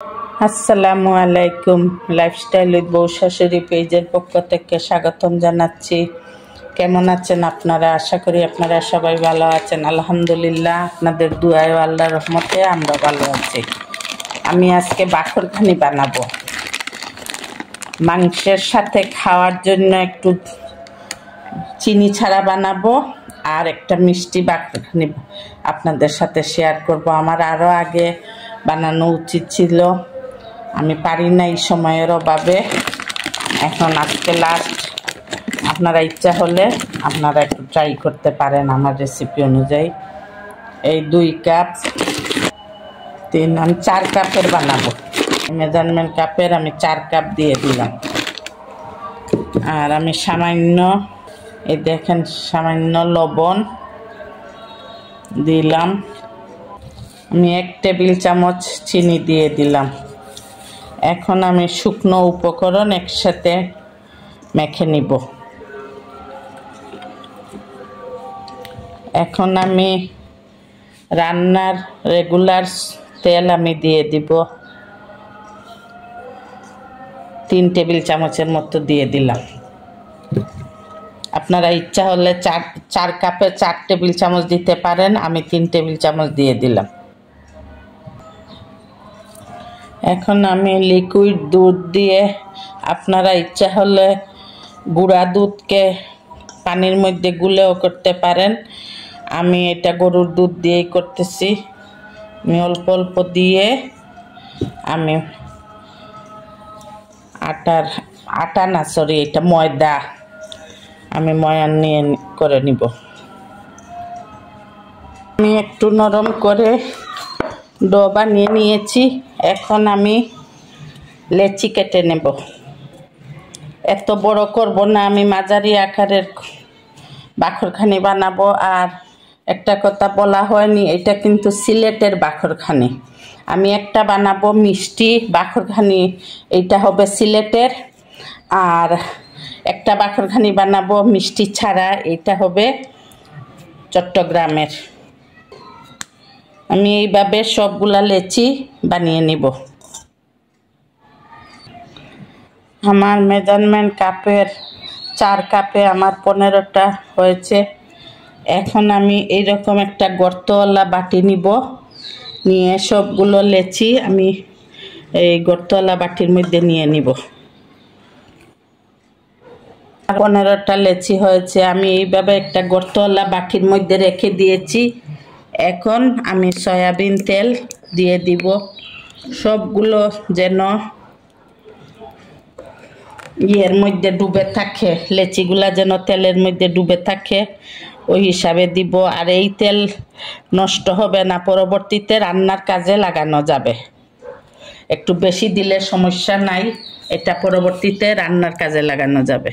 আসসালামু আলাইকুম। Lifestyle with বউ শাশুড়ি পেজের পক্ষ থেকে স্বাগতম জানাচ্ছি। কেমন আছেন আপনারা? আশা করি আপনারা সবাই ভালো আছেন। আলহামদুলিল্লাহ, আপনাদের দুআয় ও আল্লাহর রহমতে আমরা ভালো আছি। আমি আজকে বাখরখানি বানাবো। মাংসের সাথে খাওয়ার জন্য একটু চিনি ছাড়া বানাবো, আর একটা মিষ্টি বাখরখানি আপনাদের সাথে শেয়ার করব। আমার আরও আগে বানানো উচিত ছিল, আমি পারি না এই সময়ের অভাবে। এখন আজকে লাস্ট, আপনারা ইচ্ছা হলে আপনারা একটু ট্রাই করতে পারেন আমার রেসিপি অনুযায়ী। এই 2 কাপ, আমি 4 কাপের বানাবো। মেজারমেন্ট কাপের আমি 4 কাপ দিয়ে দিলাম। আর আমি সামান্য, এই দেখেন, সামান্য লবণ দিলাম। আমি 1 টেবিল চামচ চিনি দিয়ে দিলাম। এখন আমি শুকনো উপকরণ একসাথে মেখে নিব। এখন আমি রান্নার রেগুলার তেল আমি দিয়ে দিব, 3 টেবিল চামচের মতো দিয়ে দিলাম। আপনারা ইচ্ছা হলে 4 কাপে 4 টেবিল চামচ দিতে পারেন, আমি 3 টেবিল চামচ দিয়ে দিলাম। এখন আমি লিকুইড দুধ দিয়ে, আপনারা ইচ্ছা হলে গুঁড়া দুধকে পানির মধ্যে গুলেও করতে পারেন। আমি এটা গরুর দুধ দিয়েই করতেছি। আমি অল্প অল্প দিয়ে আমি এটা ময়দা, আমি ময়ান নিয়ে করে নিব। আমি একটু নরম করে ডো বানিয়ে নিয়েছি। এখন আমি লেচি কেটে নেব। এত বড় করব না, আমি মাঝারি আকারের বাখরখানি বানাবো। আর একটা কথা বলা হয়নি, এটা কিন্তু সিলেটের বাখরখানি। আমি একটা বানাবো মিষ্টি বাখরখানি, এইটা হবে সিলেটের। আর একটা বাখরখানি বানাবো মিষ্টি ছাড়া, এইটা হবে চট্টগ্রামের। আমি এইভাবে সবগুলা লেচি বানিয়ে নিব। আমার মেজারমেন্ট কাপের 4 কাপে আমার 15টা হয়েছে। এখন আমি এইরকম একটা গর্তওয়ালা বাটি নিব, নিয়ে সবগুলো লেচি আমি এই গর্তওয়ালা বাটির মধ্যে নিয়ে নিব। 15টা লেচি হয়েছে। আমি এইভাবে একটা গর্তওয়ালা বাটির মধ্যে রেখে দিয়েছি। এখন আমি সয়াবিন তেল দিয়ে দিব। সবগুলো যেন ইয়ের মধ্যে ডুবে থাকে, লেচিগুলা যেন তেলের মধ্যে ডুবে থাকে, ওই হিসাবে দিব। আর এই তেল নষ্ট হবে না, পরবর্তীতে রান্নার কাজে লাগানো যাবে। একটু বেশি দিলে সমস্যা নাই, এটা পরবর্তীতে রান্নার কাজে লাগানো যাবে।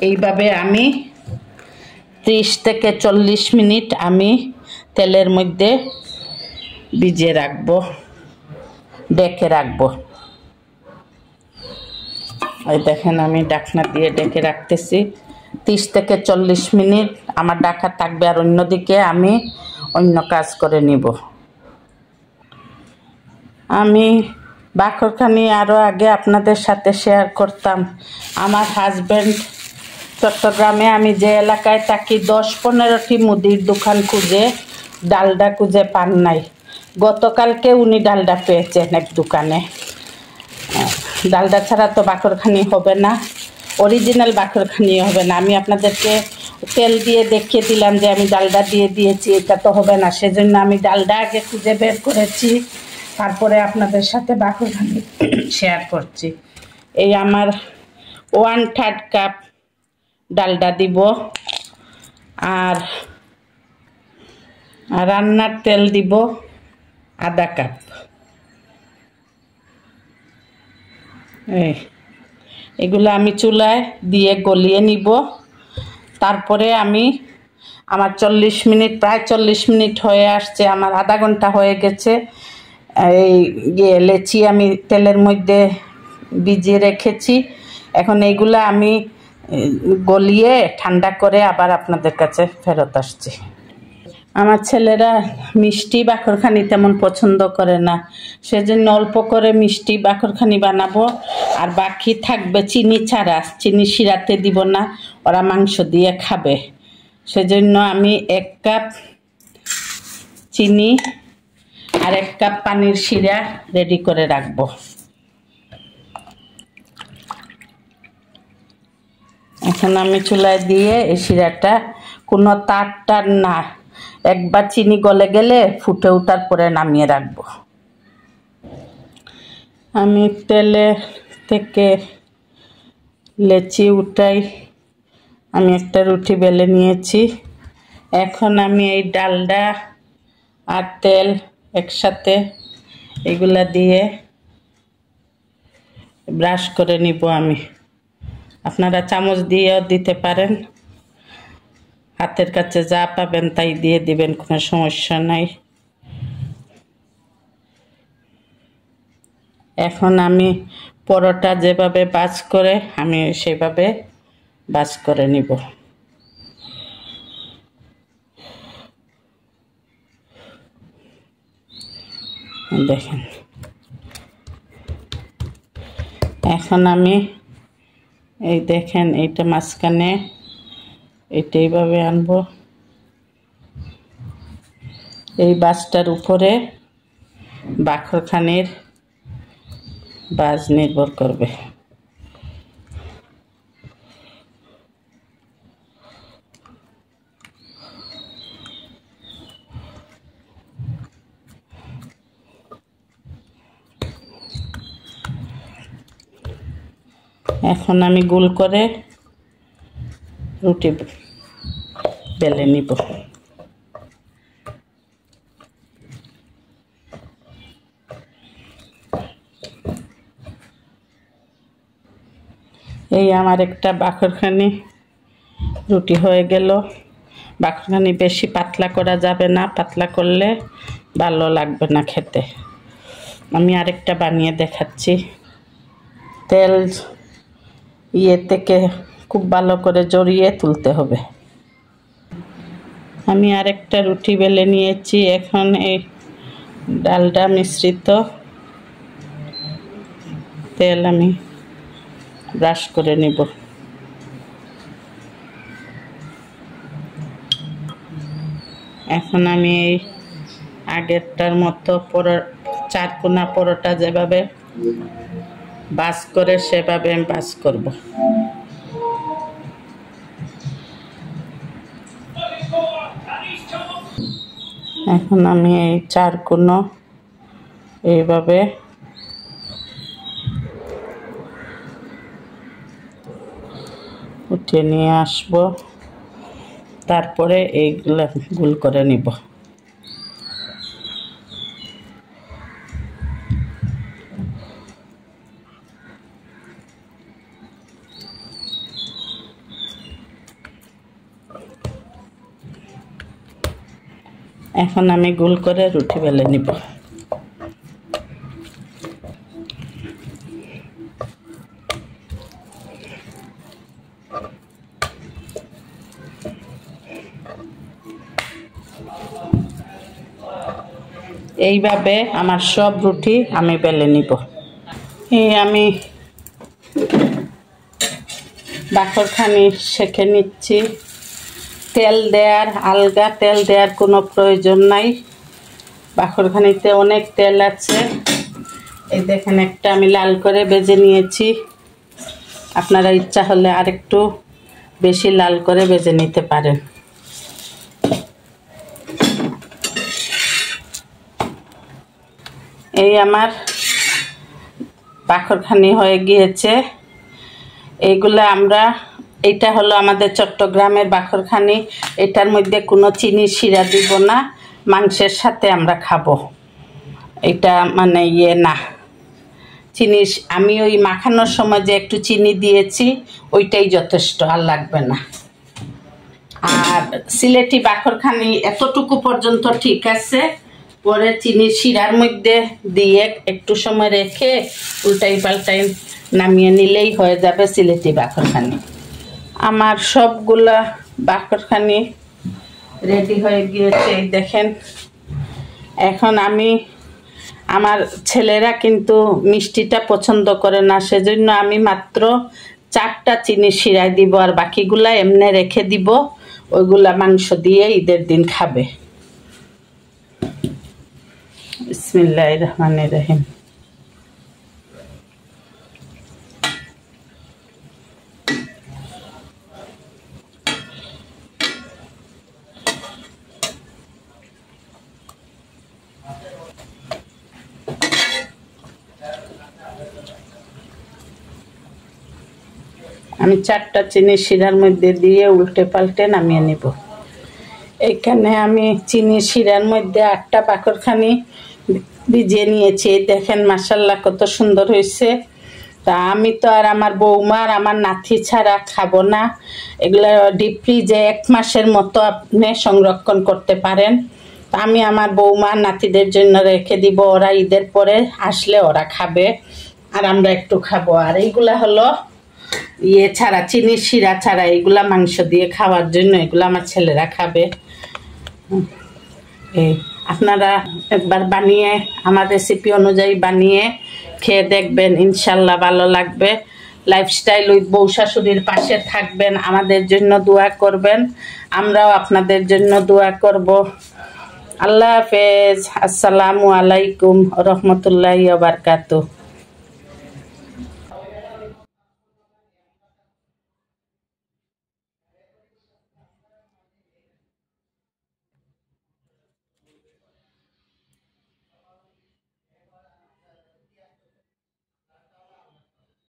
এইভাবে আমি 30 থেকে 40 মিনিট আমি তেলের মধ্যে ভিজিয়ে রাখবো, ডেকে রাখবো। এই দেখেন, আমি ঢাকনা দিয়ে ডেকে রাখতেছি 30 থেকে 40 মিনিট আমার ঢাকা থাকবে। আর অন্যদিকে আমি অন্য কাজ করে নিব। আমি বাখরখানি আরও আগে আপনাদের সাথে শেয়ার করতাম। আমার হাজব্যান্ড চট্টগ্রামে, আমি যে এলাকায় থাকি, 10-15টি মুদির দোকান খুঁজে ডালডা খুঁজে পান নাই। গতকালকে উনি ডালডা পেয়েছেন এক দোকানে। ডালডা ছাড়া তো বাখরখানি হবে না, অরিজিনাল বাখরখানি হবে না। আমি আপনাদেরকে তেল দিয়ে দেখিয়ে দিলাম যে আমি ডালডা দিয়ে দিয়েছি, এটা তো হবে না। সেজন্য আমি ডালডা আগে খুঁজে বের করেছি, তারপরে আপনাদের সাথে বাখরখানি শেয়ার করছি। এই আমার 1/3 কাপ ডালডা দিব। আর রান্নার তেল দিব ½ কাপ। এগুলো আমি চুলায় দিয়ে গলিয়ে নিব। তারপরে আমি আমার 40 মিনিট, প্রায় 40 মিনিট হয়ে আসছে, আমার আধা ঘন্টা হয়ে গেছে। এই লেচি আমি তেলের মধ্যে ভিজিয়ে রেখেছি। এখন এইগুলা আমি গলিয়ে ঠান্ডা করে আবার আপনাদের কাছে ফেরত আসছি। আমার ছেলেরা মিষ্টি বাকরখানি তেমন পছন্দ করে না, সেজন্য অল্প করে মিষ্টি বাকরখানি বানাবো, আর বাকি থাকবে চিনি ছাড়া, চিনি শিরাতে দিব না, ওরা মাংস দিয়ে খাবে। সেজন্য আমি 1 কাপ চিনি আর 1 কাপ পানির শিরা রেডি করে রাখবো। এখন আমি চুলায় দিয়ে এই শিরাটা, কোনো তার না, একবার চিনি গলে গেলে ফুটে ওঠার পরে নামিয়ে রাখবো। আমি তেলে থেকে লেচি উঠাই, আমি একটা রুটি বেলে নিয়েছি। এখন আমি এই ডালডা আর তেল একসাথে এগুলা দিয়ে ব্রাশ করে নিব আমি। আপনারা চামচ দিয়েও দিতে পারেন, হাতের কাছে যা পাবেন তাই দিয়ে দিবেন, কোনো সমস্যা নাই। এখন আমি পরোটা যেভাবে ভাজ করে আমি সেভাবে ভাজ করে নিব। দেখেন, এখন আমি এই দেখেন এইটা মাঝখানে এটা এইভাবে আনবো, এই বাজটার উপরে বাকরখানির বাজ নির্ভর করবে। এখন আমি গোল করে রুটি বেলে নিব। এই আমার একটা বাকরখানি রুটি হয়ে গেল। বাকরখানি বেশি পাতলা করা যাবে না, পাতলা করলে ভালো লাগবে না খেতে। আমি আরেকটা বানিয়ে দেখাচ্ছি। তেল থেকে খুব ভালো করে জড়িয়ে তুলতে হবে। আমি আরেকটা রুটি বেলে নিয়েছি। এখন এই ডালডা মিশ্রিত তেল আমি ব্রাশ করে নিব। এখন আমি এই আগেরটার মতো 4 কোনা পরোটা যেভাবে ভাজ করে সেভাবে আমি ভাজ করব। এখন আমি এই 4 কোনা এইভাবে উঠিয়ে নিয়ে আসবো, তারপরে এইগুলা গোল করে নিব। এখন আমি গোল করে রুটি বেলে নিব। এইভাবে আমার সব রুটি আমি বেলে নিব। এই আমি বাকরখানি সেঁকে নিচ্ছি। তেল দেওয়ার, আলগা তেল দেওয়ার কোনো প্রয়োজন নাই, বাকরখানিতে অনেক তেল আছে। এই দেখেন একটা আমি লাল করে ভেজে নিয়েছি, আপনারা ইচ্ছা হলে আরেকটু বেশি লাল করে ভেজে নিতে পারেন। এই আমার বাকরখানি হয়ে গিয়েছে। এইগুলো আমরা, এটা হলো আমাদের চট্টগ্রামের বাকরখানি। এটার মধ্যে কোনো চিনি শিরা দিব না, মাংসের সাথে আমরা খাবো। এটা মানে না, চিনি আমি ওই মাখানোর সময় যে একটু চিনি দিয়েছি ওইটাই যথেষ্ট, আর লাগবে না। আর সিলেটি বাকরখানি এতটুকু পর্যন্ত ঠিক আছে, পরে চিনি শিরার মধ্যে দিয়ে একটু সময় রেখে উল্টাই পাল্টাই নামিয়ে নিলেই হয়ে যাবে সিলেটি বাকরখানি। আমার সবগুলা বাকরখানি রেডি হয়ে গিয়েছে। এই দেখেন, এখন আমি আমার ছেলেরা কিন্তু মিষ্টিটা পছন্দ করে না, সেজন্য আমি মাত্র 4টা চিনি শিরায় দিব, আর বাকিগুলা এমনি রেখে দিব, ওইগুলা মাংস দিয়ে ঈদের দিন খাবে। বিসমিল্লাহির রহমানির রহিম। আমি 4টা চিনি শিরার মধ্যে দিয়ে উল্টে পাল্টে নামিয়ে নিব। এখানে আমি চিনি শিরার মধ্যে 8টা বাকরখানি ভিজিয়ে নিয়েছি। দেখেন মাশাআল্লাহ কত সুন্দর হয়েছে। তা আমি তো আর আমার বৌমা আর আমার নাতি ছাড়া খাবো না। এগুলো ডিপ ফ্রিজে 1 মাসের মতো আপনি সংরক্ষণ করতে পারেন। তা আমি আমার বৌমা নাতিদের জন্য রেখে দিব, ওরা ঈদের পরে আসলে ওরা খাবে আর আমরা একটু খাবো। আর এইগুলা হলো ইয়ে ছাড়া, চিনির শিরা ছাড়া, এইগুলা মাংস দিয়ে খাওয়ার জন্য, এগুলো আমার ছেলেরা খাবে। এই আপনারা একবার বানিয়ে আমার রেসিপি অনুযায়ী বানিয়ে খেয়ে দেখবেন, ইনশাল্লাহ ভালো লাগবে। লাইফস্টাইল উইথ বউ শাশুড়ির পাশে থাকবেন, আমাদের জন্য দোয়া করবেন, আমরাও আপনাদের জন্য দোয়া করব। আল্লাহ হাফেজ। আসসালামু আলাইকুম রহমতুল্লাহি ওয়া বারাকাতুহু।